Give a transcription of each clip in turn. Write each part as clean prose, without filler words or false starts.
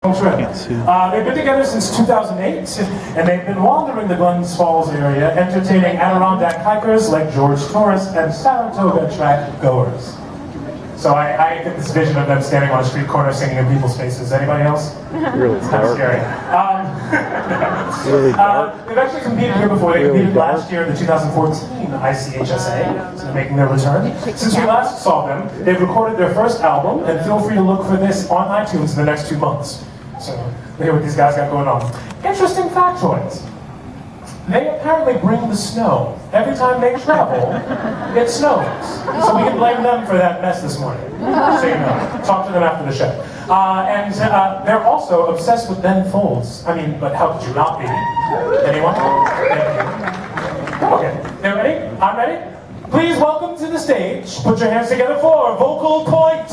They've been together since 2008, and they've been wandering the Glens Falls area, entertaining Adirondack hikers like George Torres and Saratoga track goers. So I get this vision of them standing on a street corner singing in people's faces. Anybody else? Really It's kind of scary. Really dark. They've actually competed here before. They competed last year in the 2014 ICHSA, so they're making their return. Since we last saw them, they've recorded their first album, and feel free to look for this on iTunes in the next 2 months. So, we'll hear what these guys got going on. Interesting factoids. They apparently bring the snow. Every time they travel, it snows. So we can blame them for that mess this morning. So you know, talk to them after the show. And they're also obsessed with Ben Folds. I mean, but how could you not be? Anyone? Thank you. Okay, they're ready? I'm ready? Please welcome to the stage. Put your hands together for Vocal Point.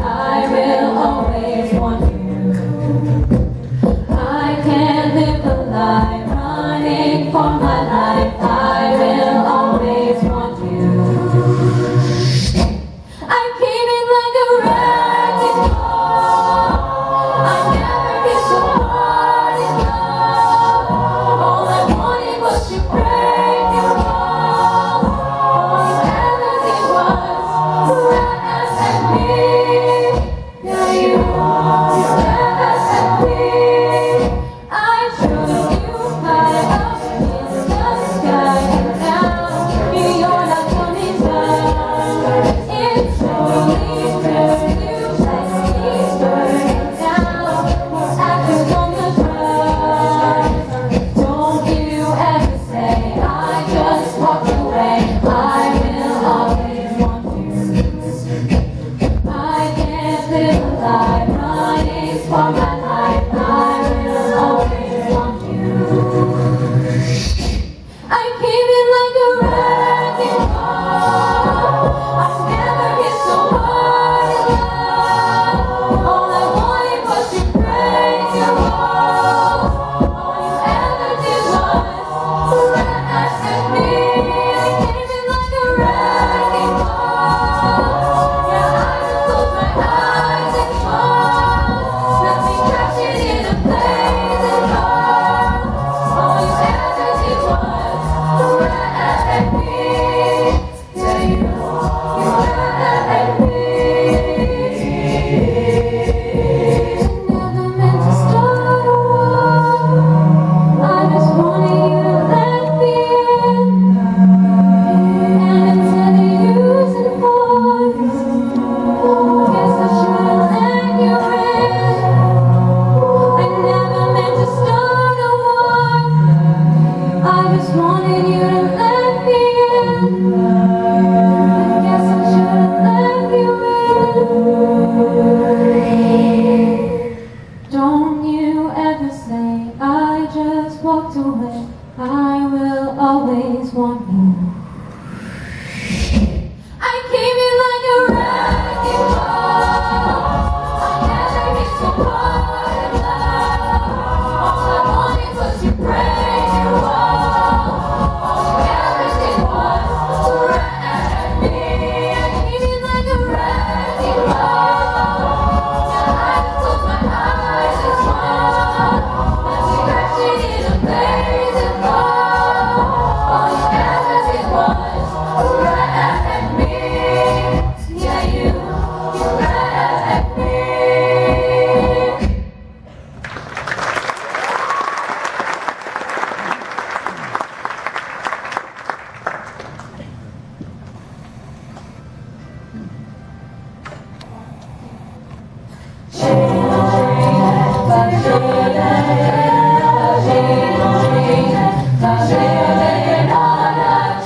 I will always want you.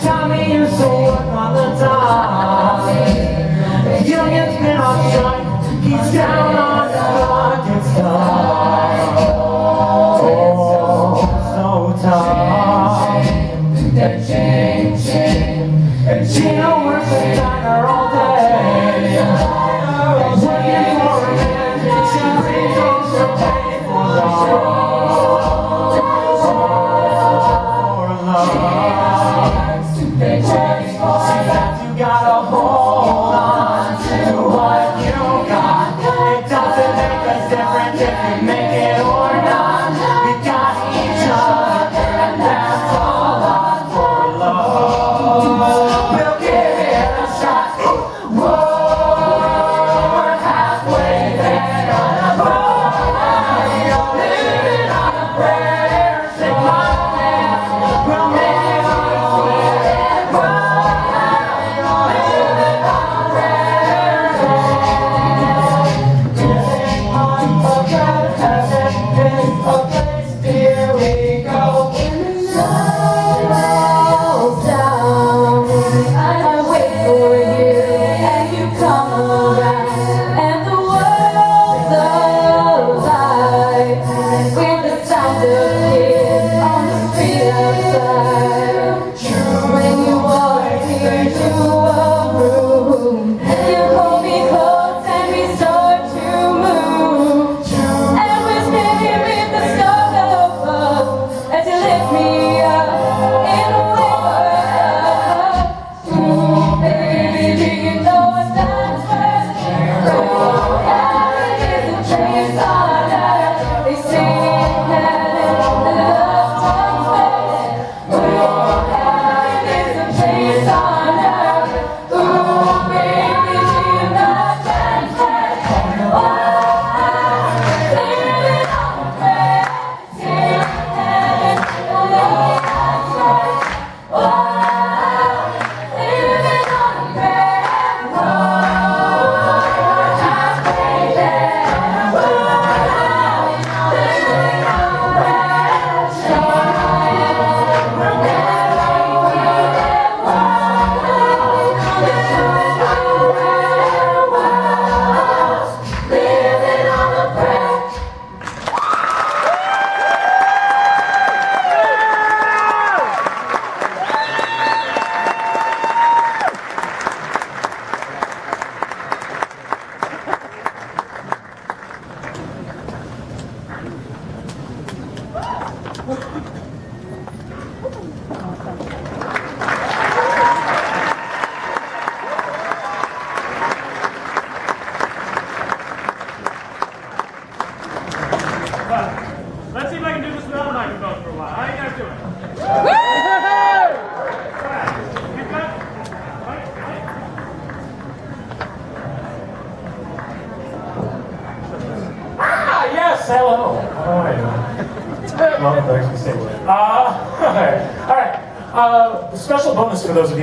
Tommy used to work on the dock. Youngin's been on strike. He's down on the luck and stuff. Oh, so tough. Gina works the diner all day. Working for a man. She brings home some pay for love. Sometimes you gotta hold on to what you got. It doesn't make a difference if you make it or not. We got each other, and that's all up for love. We'll give it a shot. Whoa, we're halfway there. Living on a prayer. Take my hand. We'll make it on a Let's see if I can do this without a microphone for a while. How are you guys doing? Keep going. Yes, hello. How are you? Welcome back to the stable. All right. Special bonus for those of you